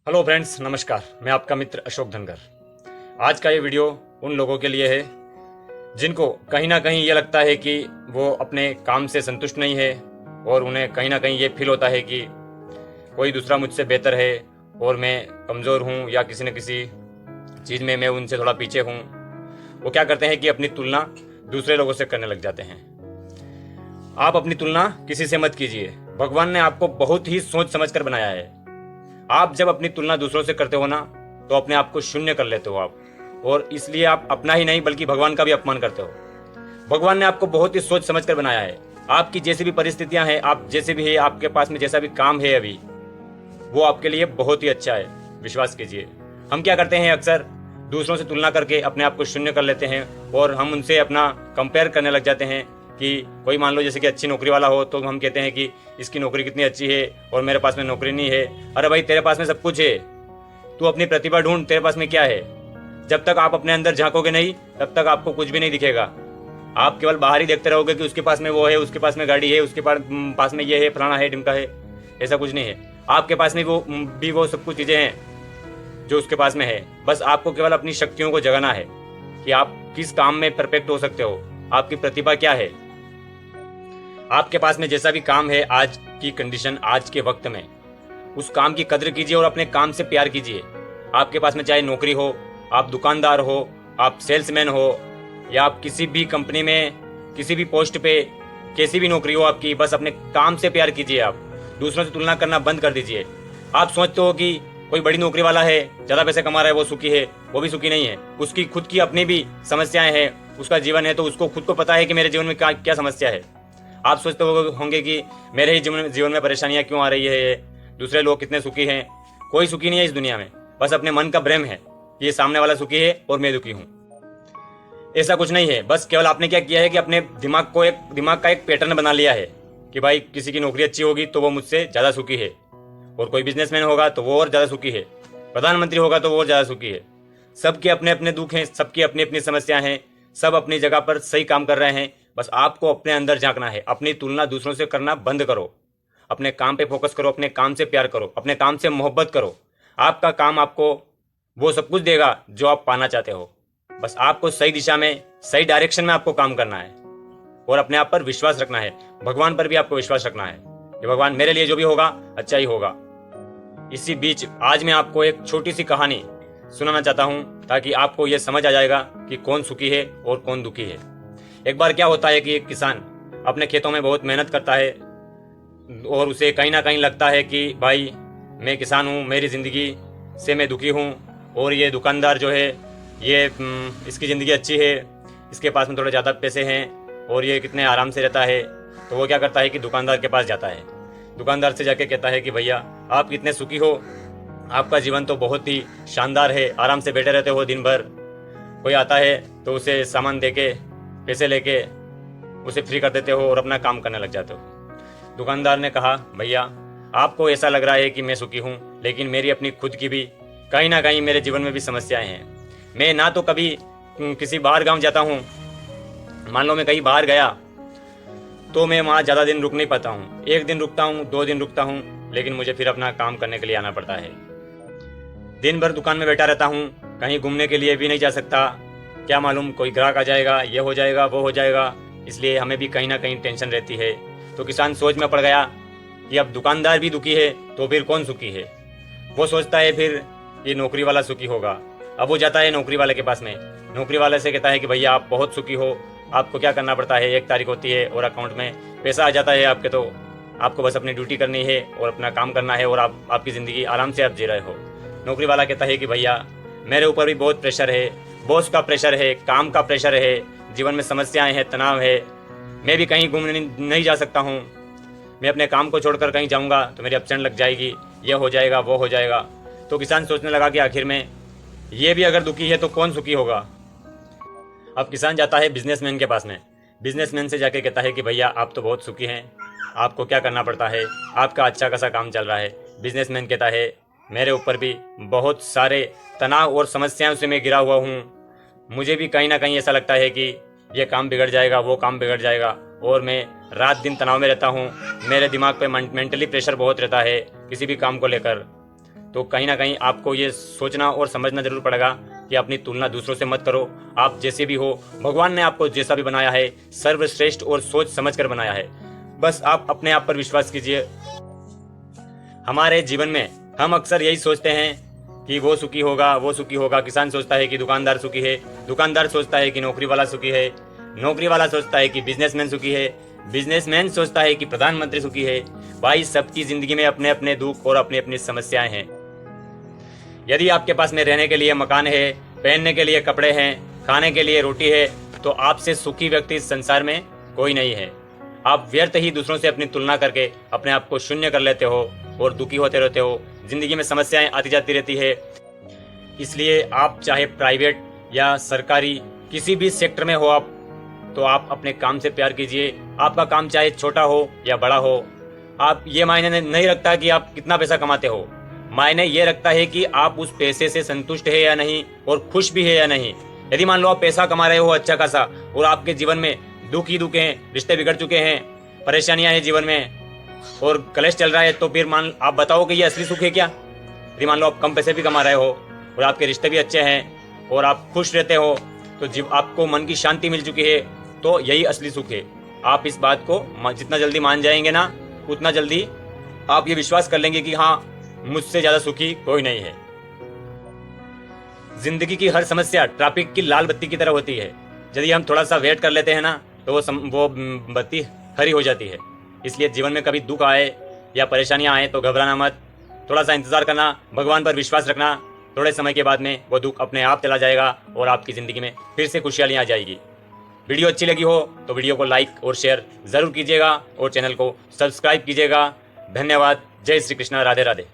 Hello friends, नमस्कार। मैं आपका मित्र अशोक धनगर। आज का ये वीडियो उन लोगों के लिए है जिनको कहीं ना कहीं ये लगता है कि वो अपने काम से संतुष्ट नहीं है और उन्हें कहीं ना कहीं ये फील होता है कि कोई दूसरा मुझसे बेहतर है और मैं कमज़ोर हूँ या किसी न किसी चीज़ में मैं उनसे थोड़ा पीछे हूँ। वो क्या करते हैं कि अपनी तुलना दूसरे लोगों से करने लग जाते हैं। आप अपनी तुलना किसी से मत कीजिए। भगवान ने आपको बहुत ही सोच समझ कर बनाया है। आप जब अपनी तुलना दूसरों से करते हो ना, तो अपने आप को शून्य कर लेते हो आप, और इसलिए आप अपना ही नहीं बल्कि भगवान का भी अपमान करते हो। भगवान ने आपको बहुत ही सोच समझ कर बनाया है। आपकी जैसी भी परिस्थितियां हैं, आप जैसे भी है, आपके पास में जैसा भी काम है अभी, वो आपके लिए बहुत ही अच्छा है। विश्वास कीजिए। हम क्या करते हैं, अक्सर दूसरों से तुलना करके अपने आप को शून्य कर लेते हैं और हम उनसे अपना कंपेयर करने लग जाते हैं कि कोई मान लो जैसे कि अच्छी नौकरी वाला हो तो हम कहते हैं कि इसकी नौकरी कितनी अच्छी है और मेरे पास में नौकरी नहीं है। अरे भाई, तेरे पास में सब कुछ है, तू अपनी प्रतिभा ढूंढ, तेरे पास में क्या है। जब तक आप अपने अंदर झांकोगे नहीं, तब तक आपको कुछ भी नहीं दिखेगा। आप केवल बाहर ही देखते रहोगे कि उसके पास में वो है, उसके पास में गाड़ी है, उसके पास में ये है, फलाना है, ढिमका है। ऐसा कुछ नहीं है। आपके पास में वो सब कुछ चीजें हैं जो उसके पास में है। बस आपको केवल अपनी शक्तियों को जगाना है कि आप किस काम में परफेक्ट हो सकते हो, आपकी प्रतिभा क्या है। आपके पास में जैसा भी काम है, आज की कंडीशन, आज के वक्त में उस काम की कदर कीजिए और अपने काम से प्यार कीजिए। आपके पास में चाहे नौकरी हो, आप दुकानदार हो, आप सेल्समैन हो, या आप किसी भी कंपनी में किसी भी पोस्ट पे कैसी भी नौकरी हो आपकी, बस अपने काम से प्यार कीजिए। आप दूसरों से तुलना करना बंद कर दीजिए। आप सोचते हो कि कोई बड़ी नौकरी वाला है, ज्यादा पैसे कमा रहा है, वो सुखी है। वो भी सुखी नहीं है। उसकी खुद की अपनी भी समस्याएं हैं, उसका जीवन है, तो उसको खुद को पता है कि मेरे जीवन में क्या क्या समस्या है। आप सोचते होंगे कि मेरे ही जीवन में परेशानियां क्यों आ रही है, दूसरे लोग कितने सुखी हैं। कोई सुखी नहीं है इस दुनिया में, बस अपने मन का भ्रम है कि ये सामने वाला सुखी है और मैं दुखी हूँ। ऐसा कुछ नहीं है। बस केवल आपने क्या किया है कि अपने दिमाग का एक पैटर्न बना लिया है कि भाई किसी की नौकरी अच्छी होगी तो वो मुझसे ज्यादा सुखी है, और कोई बिजनेसमैन होगा तो वो और ज्यादा सुखी है, प्रधानमंत्री होगा तो वो और ज्यादा सुखी है। सबके अपने अपने दुख हैं, सबकी अपनी अपनी समस्याएं हैं, सब अपनी जगह पर सही काम कर रहे हैं। बस आपको अपने अंदर झांकना है। अपनी तुलना दूसरों से करना बंद करो। अपने काम पे फोकस करो, अपने काम से प्यार करो, अपने काम से मोहब्बत करो। आपका काम आपको वो सब कुछ देगा जो आप पाना चाहते हो। बस आपको सही दिशा में, सही डायरेक्शन में आपको काम करना है और अपने आप पर विश्वास रखना है। भगवान पर भी आपको विश्वास रखना है कि भगवान, मेरे लिए जो भी होगा अच्छा ही होगा। इसी बीच आज मैं आपको एक छोटी सी कहानी सुनाना चाहता हूं ताकि आपको यह समझ आ जाएगा कि कौन सुखी है और कौन दुखी है। एक बार क्या होता है कि एक किसान अपने खेतों में बहुत मेहनत करता है और उसे कहीं ना कहीं लगता है कि भाई, मैं किसान हूँ, मेरी ज़िंदगी से मैं दुखी हूँ, और ये दुकानदार जो है ये इसकी ज़िंदगी अच्छी है, इसके पास में थोड़े ज़्यादा पैसे हैं और ये कितने आराम से रहता है। तो वो क्या करता है कि दुकानदार के पास जाता है। दुकानदार से जाके कहता है कि भैया, आप कितने सुखी हो, आपका जीवन तो बहुत ही शानदार है, आराम से बैठे रहते हो दिन भर। कोई आता है तो उसे सामान दे के, पैसे लेके उसे फ्री कर देते हो और अपना काम करने लग जाते हो। दुकानदार ने कहा, भैया, आपको ऐसा लग रहा है कि मैं सुखी हूँ, लेकिन मेरी अपनी खुद की भी कहीं ना कहीं मेरे जीवन में भी समस्याएं हैं। मैं ना तो कभी किसी बाहर गांव जाता हूँ, मान लो मैं कहीं बाहर गया तो मैं वहाँ ज़्यादा दिन रुक नहीं पाता हूँ। एक दिन रुकता हूँ, 2 दिन रुकता हूँ, लेकिन मुझे फिर अपना काम करने के लिए आना पड़ता है। दिन भर दुकान में बैठा रहता हूँ, कहीं घूमने के लिए भी नहीं जा सकता। क्या मालूम कोई ग्राहक आ जाएगा, ये हो जाएगा, वो हो जाएगा, इसलिए हमें भी कहीं ना कहीं टेंशन रहती है। तो किसान सोच में पड़ गया कि अब दुकानदार भी दुखी है तो फिर कौन सुखी है। वो सोचता है फिर ये नौकरी वाला सुखी होगा। अब वो जाता है नौकरी वाले के पास में। नौकरी वाले से कहता है कि भैया, आप बहुत सुखी हो, आपको क्या करना पड़ता है, 1 तारीख होती है और अकाउंट में पैसा आ जाता है आपके, तो आपको बस अपनी ड्यूटी करनी है और अपना काम करना है और आपकी ज़िंदगी आराम से आप जी रहे हो। नौकरी वाला कहता है कि भैया, मेरे ऊपर भी बहुत प्रेशर है, बॉस का प्रेशर है, काम का प्रेशर है, जीवन में समस्याएं हैं, तनाव है, मैं भी कहीं घूमने नहीं जा सकता हूँ। मैं अपने काम को छोड़कर कहीं जाऊँगा तो मेरी एब्सेंट लग जाएगी, ये हो जाएगा, वो हो जाएगा। तो किसान सोचने लगा कि आखिर में ये भी अगर दुखी है तो कौन सुखी होगा। अब किसान जाता है बिजनेसमैन के पास में। बिजनेसमैन से जाके कहता है कि भैया, आप तो बहुत सुखी हैं, आपको क्या करना पड़ता है, आपका अच्छा खासा काम चल रहा है। बिजनेसमैन कहता है, मेरे ऊपर भी बहुत सारे तनाव और समस्याओं से मैं घिरा हुआ हूँ। मुझे भी कहीं ना कहीं ऐसा लगता है कि ये काम बिगड़ जाएगा, वो काम बिगड़ जाएगा, और मैं रात दिन तनाव में रहता हूँ। मेरे दिमाग पे मेंटली प्रेशर बहुत रहता है किसी भी काम को लेकर। तो कहीं ना कहीं आपको ये सोचना और समझना जरूर पड़ेगा कि अपनी तुलना दूसरों से मत करो। आप जैसे भी हो, भगवान ने आपको जैसा भी बनाया है सर्वश्रेष्ठ और सोच समझ कर बनाया है। बस आप अपने आप पर विश्वास कीजिए। हमारे जीवन में हम अक्सर यही सोचते हैं कि वो सुखी होगा, वो सुखी होगा। किसान सोचता है कि दुकानदार सुखी है, दुकानदार सोचता है कि नौकरी वाला सुखी है, नौकरी वाला सोचता है कि बिजनेसमैन सुखी है, बिजनेसमैन सोचता है कि प्रधानमंत्री सुखी है। भाई, सबकी जिंदगी में अपने अपने दुख और अपनी अपनी समस्याएं हैं। यदि आपके पास में रहने के लिए मकान है, पहनने के लिए कपड़े हैं, खाने के लिए रोटी है, तो आपसे सुखी व्यक्ति इस संसार में कोई नहीं है। आप व्यर्थ ही दूसरों से अपनी तुलना करके अपने आप को शून्य कर लेते हो और दुखी होते रहते हो। जिंदगी में समस्याएं आती जाती रहती है। इसलिए आप चाहे प्राइवेट या सरकारी किसी भी सेक्टर में हो आप, तो आप अपने काम से प्यार कीजिए। आपका काम चाहे छोटा हो या बड़ा हो, आप ये मायने नहीं रखता कि आप कितना पैसा कमाते हो, मायने ये रखता है कि आप उस पैसे से संतुष्ट है या नहीं और खुश भी है या नहीं। यदि मान लो आप पैसा कमा रहे हो अच्छा खासा और आपके जीवन में दुख ही दुख हैं, रिश्ते बिगड़ चुके हैं, परेशानियां हैं जीवन में और कलेश चल रहा है, तो फिर आप बताओ कि ये असली सुख है क्या? यदि मान लो आप कम पैसे भी कमा रहे हो और आपके रिश्ते भी अच्छे हैं और आप खुश रहते हो, तो आपको मन की शांति मिल चुकी है, तो यही असली सुख है। आप इस बात को जितना जल्दी मान जाएंगे ना, उतना जल्दी आप ये विश्वास कर लेंगे कि हाँ, मुझसे ज्यादा सुखी कोई नहीं है। जिंदगी की हर समस्या ट्रैफिक की लाल बत्ती की तरह होती है। यदि हम थोड़ा सा वेट कर लेते हैं ना, तो वो बत्ती हरी हो जाती है। इसलिए जीवन में कभी दुख आए या परेशानियां आए तो घबराना मत, थोड़ा सा इंतजार करना, भगवान पर विश्वास रखना। थोड़े समय के बाद में वो दुख अपने आप चला जाएगा और आपकी जिंदगी में फिर से खुशहाली आ जाएगी। वीडियो अच्छी लगी हो तो वीडियो को लाइक और शेयर जरूर कीजिएगा और चैनल को सब्सक्राइब कीजिएगा। धन्यवाद। जय श्री कृष्ण। राधे राधे।